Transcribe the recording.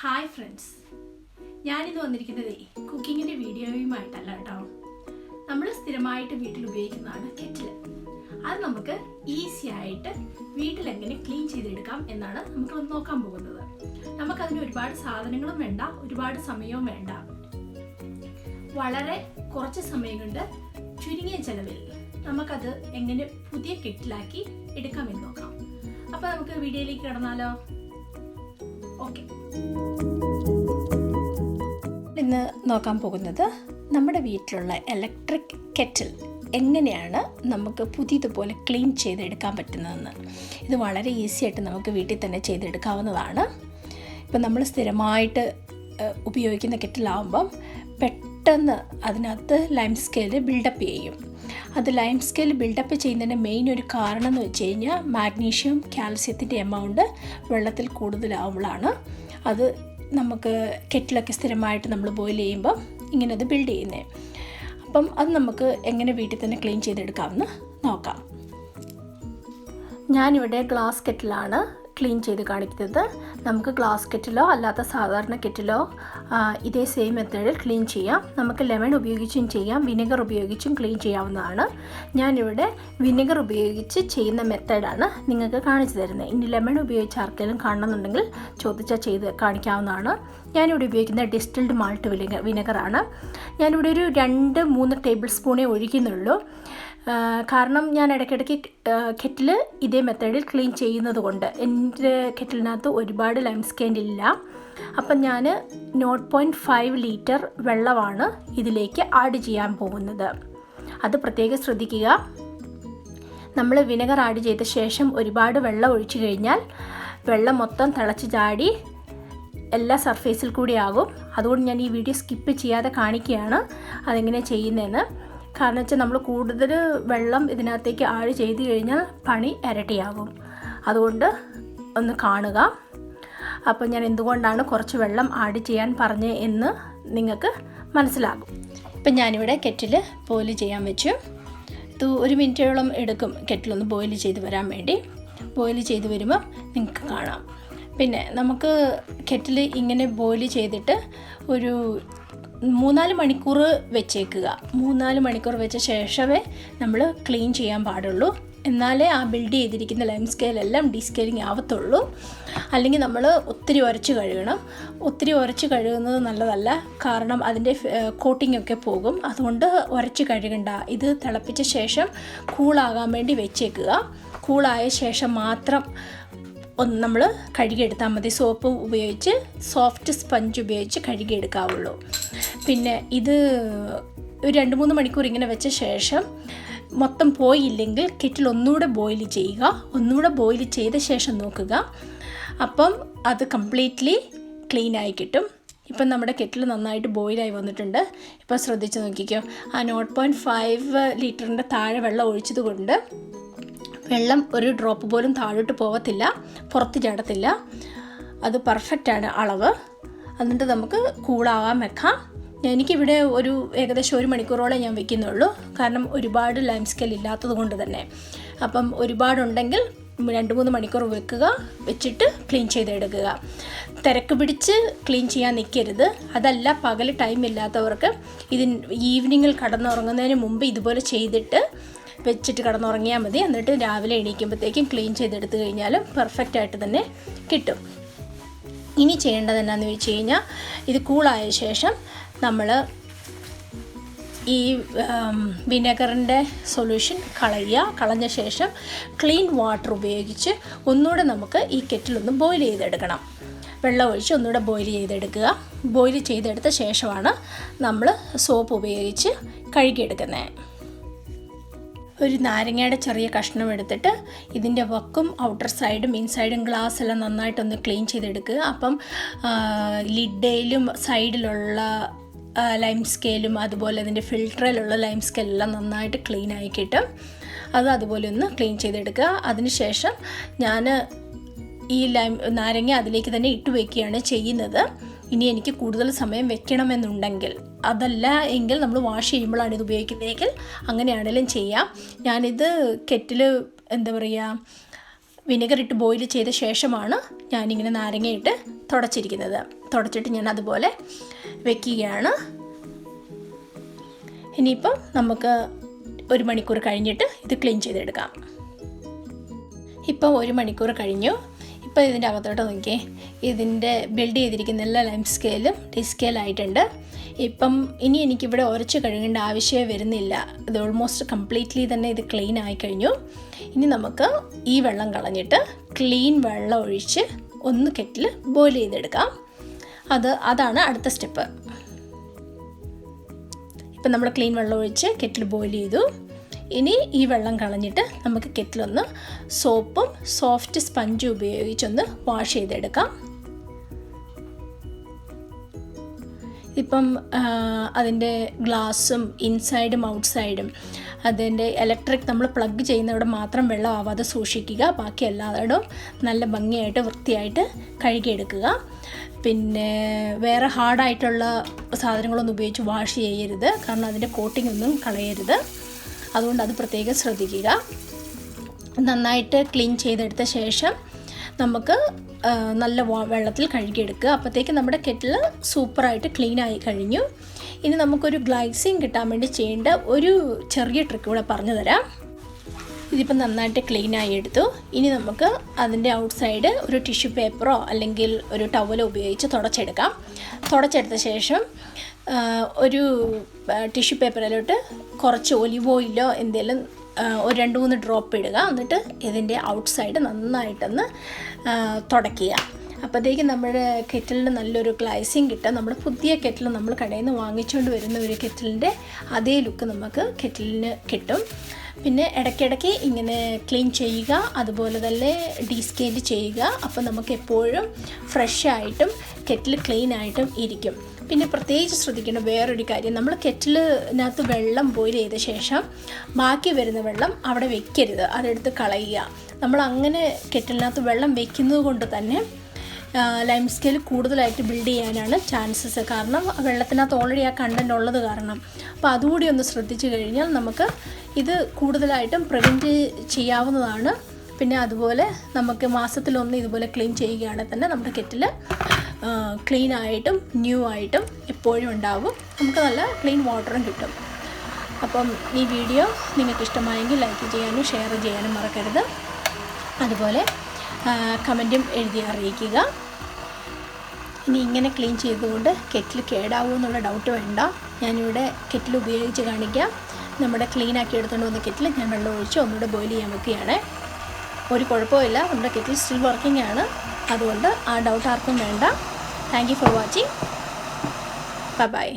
Hi friends, ഞാനിന്ന് വന്നിരിക്കുന്നത് കുക്കിങ്ങിൻ്റെ വീഡിയോയുമായിട്ടല്ല കേട്ടോ. നമ്മൾ സ്ഥിരമായിട്ട് വീട്ടിൽ ഉപയോഗിക്കുന്നതാണ് കെറ്റിൽ. അത് നമുക്ക് ഈസി ആയിട്ട് വീട്ടിലെങ്ങനെ ക്ലീൻ ചെയ്തെടുക്കാം എന്നാണ് നമുക്ക് നോക്കാൻ പോകുന്നത്. നമുക്കതിന് ഒരുപാട് സാധനങ്ങളും വേണ്ട, ഒരുപാട് സമയവും വേണ്ട. വളരെ കുറച്ച് സമയം കൊണ്ട് ചുരുങ്ങിയ ചെലവിൽ നമുക്കത് എങ്ങനെ പുതിയ കെറ്റിലാക്കി എടുക്കാമെന്ന് നോക്കാം. അപ്പോൾ നമുക്ക് വീഡിയോയിലേക്ക് കടന്നാലോ? ഓക്കെ, ഇന്ന് നോക്കാൻ പോകുന്നത് നമ്മുടെ വീട്ടിലുള്ള ഇലക്ട്രിക് കെറ്റിൽ എങ്ങനെയാണ് നമുക്ക് പുതിയതുപോലെ ക്ലീൻ ചെയ്തെടുക്കാൻ പറ്റുന്നതെന്ന്. ഇത് വളരെ ഈസി ആയിട്ട് നമുക്ക് വീട്ടിൽ തന്നെ ചെയ്തെടുക്കാവുന്നതാണ്. ഇപ്പം നമ്മൾ സ്ഥിരമായിട്ട് ഉപയോഗിക്കുന്ന കെറ്റിലാവുമ്പം പെട്ടെന്ന് അതിനകത്ത് ലൈം സ്കെയിൽ ബിൽഡപ്പ് ചെയ്യും. അത് ലൈം സ്കെയിൽ ബിൽഡപ്പ് ചെയ്യുന്നതിൻ്റെ മെയിൻ ഒരു കാരണം എന്ന് വെച്ച് കഴിഞ്ഞാൽ മാഗ്നീഷ്യം കാൽസ്യത്തിൻ്റെ എമൗണ്ട് വെള്ളത്തിൽ കൂടുതലാവുമ്പോഴാണ് അത് നമുക്ക് കെറ്റിലൊക്കെ സ്ഥിരമായിട്ട് നമ്മൾ ബോയിൽ ചെയ്യുമ്പോൾ ഇങ്ങനെ അത് ബിൽഡ് ചെയ്യുന്നത്. അപ്പം അത് നമുക്ക് എങ്ങനെ വീട്ടിൽ തന്നെ ക്ലീൻ ചെയ്തെടുക്കാമെന്ന് നോക്കാം. ഞാനിവിടെ ഗ്ലാസ് കെറ്റിലാണ് ക്ലീൻ ചെയ്ത് കാണിക്കുന്നത്. നമുക്ക് ഗ്ലാസ് കെറ്റിലോ അല്ലാത്ത സാധാരണ കെറ്റിലോ ഇതേ സെയിം മെത്തേഡിൽ ക്ലീൻ ചെയ്യാം. നമുക്ക് ലെമൺ ഉപയോഗിച്ചും ചെയ്യാം, വിനെഗർ ഉപയോഗിച്ചും ക്ലീൻ ചെയ്യാവുന്നതാണ്. ഞാനിവിടെ വിനെഗർ ഉപയോഗിച്ച് ചെയ്യുന്ന മെത്തേഡാണ് നിങ്ങൾക്ക് കാണിച്ചു തരുന്നത്. ഇനി ലെമൺ ഉപയോഗിച്ച് ആർക്കെങ്കിലും കാണണമെന്നുണ്ടെങ്കിൽ ചോദിച്ചാൽ ചെയ്ത് കാണിക്കാവുന്നതാണ്. ഞാനിവിടെ ഉപയോഗിക്കുന്ന ഡിസ്റ്റിൽഡ് മാൾട്ട് വിനെഗറാണ്. ഞാനിവിടെ ഒരു 2-3 ടേബിൾ സ്പൂണേ ഒഴിക്കുന്നുള്ളൂ. കാരണം ഞാൻ ഇടയ്ക്കിടയ്ക്ക് കെറ്റിൽ ഇതേ മെത്തേഡിൽ ക്ലീൻ ചെയ്യുന്നത് കൊണ്ട് എൻ്റെ കെറ്റിലിനകത്ത് ഒരുപാട് ലൈം സ്കെയിൽ ഇല്ല. അപ്പം ഞാൻ 0.5 ലിറ്റർ വെള്ളമാണ് ഇതിലേക്ക് ആഡ് ചെയ്യാൻ പോകുന്നത്. അത് പ്രത്യേകം ശ്രദ്ധിക്കുക. നമ്മൾ വിനെഗർ ആഡ് ചെയ്ത ശേഷം ഒരുപാട് വെള്ളം ഒഴിച്ചു കഴിഞ്ഞാൽ വെള്ളം മൊത്തം തിളച്ച് ചാടി എല്ലാ സർഫേസിൽ കൂടി ആകും. അതുകൊണ്ട് ഞാൻ ഈ വീഡിയോ സ്കിപ്പ് ചെയ്യാതെ കാണിക്കുകയാണ് അതെങ്ങനെ ചെയ്യുന്നതെന്ന്. കാരണം വെച്ചാൽ നമ്മൾ കൂടുതൽ വെള്ളം ഇതിനകത്തേക്ക് ആഡ് ചെയ്ത് കഴിഞ്ഞാൽ പണി ഇരട്ടിയാകും. അതുകൊണ്ട് ഒന്ന് കാണുക. അപ്പോൾ ഞാൻ എന്തുകൊണ്ടാണ് കുറച്ച് വെള്ളം ആഡ് ചെയ്യാൻ പറഞ്ഞത് എന്ന് നിങ്ങൾക്ക് മനസ്സിലാകും. ഇപ്പം ഞാനിവിടെ കെറ്റിൽ ബോയിൽ ചെയ്യാൻ വെച്ചു. ഇത് 1 മിനിറ്റോളം എടുക്കും കെറ്റിലൊന്ന് ബോയിൽ ചെയ്ത് വരാൻ വേണ്ടി. ബോയിൽ ചെയ്ത് വരുമ്പോൾ നിങ്ങൾക്ക് കാണാം. പിന്നെ നമുക്ക് കെറ്റിൽ ഇങ്ങനെ ബോയിൽ ചെയ്തിട്ട് ഒരു 3-4 മണിക്കൂർ വെച്ചേക്കുക. 3-4 മണിക്കൂർ വെച്ച ശേഷമേ നമ്മൾ ക്ലീൻ ചെയ്യാൻ പാടുള്ളൂ. എന്നാലേ ആ ബിൽഡ് ചെയ്തിരിക്കുന്ന ലൈം സ്കെയിലെല്ലാം ഡീസ്കെയിലിംഗ് ആവത്തുള്ളൂ. അല്ലെങ്കിൽ നമ്മൾ ഒത്തിരി ഉരച്ച് കഴുകണം. ഒത്തിരി ഉരച്ച് കഴുകുന്നത് നല്ലതല്ല, കാരണം അതിൻ്റെ കോട്ടിംഗ് ഒക്കെ പോകും. അതുകൊണ്ട് ഉരച്ച് കഴുകണ്ട. ഇത് തിളപ്പിച്ച ശേഷം കൂളാകാൻ വേണ്ടി വെച്ചേക്കുക. കൂളായ ശേഷം മാത്രം ഒന്ന് നമ്മൾ കഴുകിയെടുത്താൽ മതി. സോപ്പ് ഉപയോഗിച്ച്, സോഫ്റ്റ് സ്പഞ്ച് ഉപയോഗിച്ച് കഴുകിയെടുക്കാവുള്ളൂ. പിന്നെ ഇത് ഒരു 2-3 മണിക്കൂർ ഇങ്ങനെ വെച്ച ശേഷം മൊത്തം പോയില്ലെങ്കിൽ കെറ്റിൽ ഒന്നുകൂടെ ബോയിൽ ചെയ്യുക. ഒന്നുകൂടെ ബോയിൽ ചെയ്ത ശേഷം നോക്കുക. അപ്പം അത് കംപ്ലീറ്റ്ലി ക്ലീനായി കിട്ടും. ഇപ്പം നമ്മുടെ കെറ്റിൽ നന്നായിട്ട് ബോയിലായി വന്നിട്ടുണ്ട്. ഇപ്പോൾ ശ്രദ്ധിച്ച് നോക്കിക്കോ. ആ 0.5 ലിറ്ററിൻ്റെ താഴെ വെള്ളം ഒഴിച്ചത് കൊണ്ട് വെള്ളം ഒരു ഡ്രോപ്പ് പോലും താഴോട്ട് പോകത്തില്ല, പുറത്ത് ചാടത്തില്ല. അത് പെർഫെക്റ്റാണ് അളവ്. എന്നിട്ട് നമുക്ക് കൂളാകാൻ വെക്കാം. എനിക്കിവിടെ ഏകദേശം 1 മണിക്കൂറോളം ഞാൻ വെക്കുന്നുള്ളൂ. കാരണം ഒരുപാട് ലൈം സ്കെയിൽ ഇല്ലാത്തത് കൊണ്ട് തന്നെ. അപ്പം ഒരുപാടുണ്ടെങ്കിൽ 2-3 മണിക്കൂർ വെക്കുക. വെച്ചിട്ട് ക്ലീൻ ചെയ്തെടുക്കുക. തിരക്ക് പിടിച്ച് ക്ലീൻ ചെയ്യാൻ നിൽക്കരുത്. അതല്ല, പകൽ ടൈം ഇല്ലാത്തവർക്ക് ഈവനിങ്ങിൽ കടന്നുറങ്ങുന്നതിന് മുമ്പ് ഇതുപോലെ ചെയ്തിട്ട് വെച്ചിട്ട് കിടന്നുറങ്ങിയാൽ മതി. എന്നിട്ട് രാവിലെ എണീക്കുമ്പോഴത്തേക്കും ക്ലീൻ ചെയ്തെടുത്ത് കഴിഞ്ഞാലും പെർഫെക്റ്റായിട്ട് തന്നെ കിട്ടും. ഇനി ചെയ്യേണ്ടത് എന്നാന്ന് വെച്ച് കഴിഞ്ഞാൽ, ഇത് കൂളായ ശേഷം നമ്മൾ ഈ വിനെഗറിൻ്റെ സൊല്യൂഷൻ കളഞ്ഞ ശേഷം ക്ലീൻ വാട്ടർ ഉപയോഗിച്ച് ഒന്നുകൂടെ നമുക്ക് ഈ കെറ്റിലൊന്ന് ബോയിൽ ചെയ്തെടുക്കണം. വെള്ളം ഒഴിച്ച് ഒന്നുകൂടെ ബോയിൽ ചെയ്തെടുക്കുക. ബോയിൽ ചെയ്തെടുത്ത ശേഷമാണ് നമ്മൾ സോപ്പ് ഉപയോഗിച്ച് കഴുകിയെടുക്കുന്നത്. ഒരു നാരങ്ങയുടെ ചെറിയ കഷ്ണം എടുത്തിട്ട് ഇതിൻ്റെ വക്കും ഔട്ടർ സൈഡും ഇൻസൈഡും ഗ്ലാസ് എല്ലാം നന്നായിട്ടൊന്ന് ക്ലീൻ ചെയ്തെടുക്കുക. അപ്പം ലിഡയിലും സൈഡിലുള്ള ലൈം സ്കെയിലും അതുപോലെ അതിൻ്റെ ഫിൽറ്ററിലുള്ള ലൈം സ്കെയിലെല്ലാം നന്നായിട്ട് ക്ലീനായി കിട്ടും. അതുപോലെ ഒന്ന് ക്ലീൻ ചെയ്തെടുക്കുക. അതിനുശേഷം ഞാൻ ഈ നാരങ്ങ അതിലേക്ക് തന്നെ ഇട്ട് വയ്ക്കുകയാണ് ചെയ്യുന്നത്. ഇനി എനിക്ക് കൂടുതൽ സമയം വെക്കണമെന്നുണ്ടെങ്കിൽ, അതല്ല എങ്കിൽ നമ്മൾ വാഷ് ചെയ്യുമ്പോഴാണ് ഇത് ഉപയോഗിക്കുന്നതെങ്കിൽ അങ്ങനെയാണെങ്കിലും ചെയ്യാം. ഞാനിത് കെറ്റിൽ വിനെഗർ ഇട്ട് ബോയിൽ ചെയ്ത ശേഷമാണ് ഞാനിങ്ങനെ നാരങ്ങയിട്ട് തുടച്ചിരിക്കുന്നത്. തുടച്ചിട്ട് ഞാൻ അതുപോലെ വെക്കുകയാണ്. ഇനിയിപ്പം നമുക്ക് 1 മണിക്കൂർ കഴിഞ്ഞിട്ട് ഇത് ക്ലീൻ ചെയ്തെടുക്കാം. ഇപ്പം 1 മണിക്കൂർ കഴിഞ്ഞു. ഇപ്പോൾ ഇതിൻ്റെ അകത്തോട്ട് നോക്കിയേ, ഇതിൻ്റെ ബിൽഡ് ചെയ്തിരിക്കുന്ന എല്ലാ ലൈം സ്കെയിലും ഡിസ്കെയിലായിട്ടുണ്ട്. ഇപ്പം ഇനി എനിക്കിവിടെ ഉരച്ച് കഴുകേണ്ട ആവശ്യമേ വരുന്നില്ല. ഇത് ഓൾമോസ്റ്റ് കംപ്ലീറ്റ്ലി തന്നെ ഇത് ക്ലീൻ ആയി കഴിഞ്ഞു. ഇനി നമുക്ക് ഈ വെള്ളം കളഞ്ഞിട്ട് ക്ലീൻ വെള്ളം ഒഴിച്ച് ഒന്ന് കെറ്റിൽ ബോയിൽ ചെയ്തെടുക്കാം. അതാണ് അടുത്ത സ്റ്റെപ്പ്. ഇപ്പം നമ്മൾ ക്ലീൻ വെള്ളം ഒഴിച്ച് കെറ്റിൽ ബോയിൽ ചെയ്തു. ഇനി ഈ വെള്ളം കളഞ്ഞിട്ട് നമുക്ക് കെറ്റിലൊന്ന് സോപ്പും സോഫ്റ്റ് സ്പഞ്ചും ഉപയോഗിച്ചൊന്ന് വാഷ് ചെയ്തെടുക്കാം. ഇപ്പം അതിൻ്റെ ഗ്ലാസും ഇൻസൈഡും ഔട്ട്സൈഡും അതിൻ്റെ ഇലക്ട്രിക് നമ്മൾ പ്ലഗ് ചെയ്യുന്നവിടെ മാത്രം വെള്ളം ആവാതെ സൂക്ഷിക്കുക. ബാക്കി എല്ലായിടവും നല്ല ഭംഗിയായിട്ട് വൃത്തിയായിട്ട് കഴുകിയെടുക്കുക. പിന്നെ വേറെ ഹാർഡായിട്ടുള്ള സാധനങ്ങളൊന്നും ഉപയോഗിച്ച് വാഷ് ചെയ്യരുത്, കാരണം അതിൻ്റെ കോട്ടിംഗ് ഒന്നും കളയരുത്. അതുകൊണ്ട് അത് പ്രത്യേകം ശ്രദ്ധിക്കുക. നന്നായിട്ട് ക്ലീൻ ചെയ്തെടുത്ത ശേഷം നമുക്ക് നല്ല വെള്ളത്തിൽ കഴുകിയെടുക്കുക. അപ്പോഴത്തേക്ക് നമ്മുടെ കെറ്റിൽ സൂപ്പറായിട്ട് ക്ലീനായി കഴിഞ്ഞു. ഇനി നമുക്കൊരു ഗ്ലൈസിങ് കിട്ടാൻ വേണ്ടി ചെയ്യേണ്ട ഒരു ചെറിയ ട്രിക്ക് കൂടെ പറഞ്ഞു തരാം. ഇതിപ്പം നന്നായിട്ട് ക്ലീനായി എടുത്തു. ഇനി നമുക്ക് അതിൻ്റെ ഔട്ട്സൈഡ് ഒരു ടിഷ്യൂ പേപ്പറോ അല്ലെങ്കിൽ ഒരു ടവലോ ഉപയോഗിച്ച് തുടച്ചെടുക്കാം. തുടച്ചെടുത്ത ശേഷം ഒരു ടിഷ്യൂ പേപ്പറിലോട്ട് കുറച്ച് ഒലിവ് ഓയിലോ എന്തെങ്കിലും ഒരു 2-3 ഡ്രോപ്പ് ഇടുക. എന്നിട്ട് ഇതിൻ്റെ ഔട്ട്സൈഡ് നന്നായിട്ടൊന്ന് തുടയ്ക്കുക. അപ്പോഴത്തേക്കും നമ്മുടെ കെറ്റിലിന് നല്ലൊരു ഗ്ലൈസിങ് കിട്ടും. നമ്മുടെ പുതിയ കെറ്റിൽ നമ്മൾ കടയിൽ നിന്ന് വാങ്ങിച്ചുകൊണ്ട് വരുന്ന ഒരു കെറ്റിലിൻ്റെ അതേ ലുക്ക് നമുക്ക് കെറ്റിലിന് കിട്ടും. പിന്നെ ഇടയ്ക്കിടയ്ക്ക് ഇങ്ങനെ ക്ലീൻ ചെയ്യുക, അതുപോലെ തന്നെ ഡീസ്കെയിൽ ചെയ്യുക. അപ്പോൾ നമുക്ക് എപ്പോഴും ഫ്രഷായിട്ടും കെറ്റിൽ ക്ലീനായിട്ടും ഇരിക്കും. പിന്നെ പ്രത്യേകിച്ച് ശ്രദ്ധിക്കേണ്ട വേറൊരു കാര്യം, നമ്മൾ കെറ്റിലിനകത്ത് വെള്ളം ബോയിൽ ചെയ്ത ശേഷം ബാക്കി വരുന്ന വെള്ളം അവിടെ വെക്കരുത്, അതെടുത്ത് കളയുക. നമ്മൾ അങ്ങനെ കെറ്റിലിനകത്ത് വെള്ളം വെക്കുന്നത് കൊണ്ട് തന്നെ ലൈം സ്കെയിൽ കൂടുതലായിട്ട് ബിൽഡ് ചെയ്യാനാണ് ചാൻസസ്. കാരണം വെള്ളത്തിനകത്ത് ഓൾറെഡി ആ കണ്ടൻറ്റ് ഉള്ളത് കാരണം. അപ്പോൾ അതുകൂടി ഒന്ന് ശ്രദ്ധിച്ചു കഴിഞ്ഞാൽ നമുക്ക് ഇത് കൂടുതലായിട്ടും പ്രിവെൻറ്റ് ചെയ്യാവുന്നതാണ്. പിന്നെ അതുപോലെ നമുക്ക് മാസത്തിലൊന്ന് ഇതുപോലെ ക്ലീൻ ചെയ്യുകയാണെങ്കിൽ തന്നെ നമ്മുടെ കെറ്റിൽ ക്ലീനായിട്ടും ന്യൂ ആയിട്ടും എപ്പോഴും ഉണ്ടാകും. നമുക്ക് നല്ല ക്ലീൻ വാട്ടറും കിട്ടും. അപ്പം ഈ വീഡിയോ നിങ്ങൾക്ക് ഇഷ്ടമായെങ്കിൽ ലൈക്ക് ചെയ്യാനും ഷെയർ ചെയ്യാനും മറക്കരുത്. അതുപോലെ കമൻറ്റും എഴുതി അറിയിക്കുക. ഇനി ഇങ്ങനെ ക്ലീൻ ചെയ്തുകൊണ്ട് കെറ്റിൽ കേടാവുമോ എന്നുള്ള ഡൗട്ട് വേണ്ട. ഞാനിവിടെ കെറ്റിൽ ഉപയോഗിച്ച് കാണിക്കാം. നമ്മുടെ ക്ലീനാക്കി എടുത്തുകൊണ്ട് വന്ന കെറ്റിൽ ഞാൻ വെള്ളം ഒഴിച്ച് ഒന്നുകൂടെ ബോയിൽ ചെയ്യാൻ വെക്കുകയാണ്. ഒരു കുഴപ്പമില്ല, നമ്മുടെ കെറ്റിൽ സ്റ്റിൽ വർക്കിംഗ് ആണ്. അതുകൊണ്ട് ആ ഡൗട്ട് ആർക്കും വേണ്ട. Thank you for watching. Bye bye.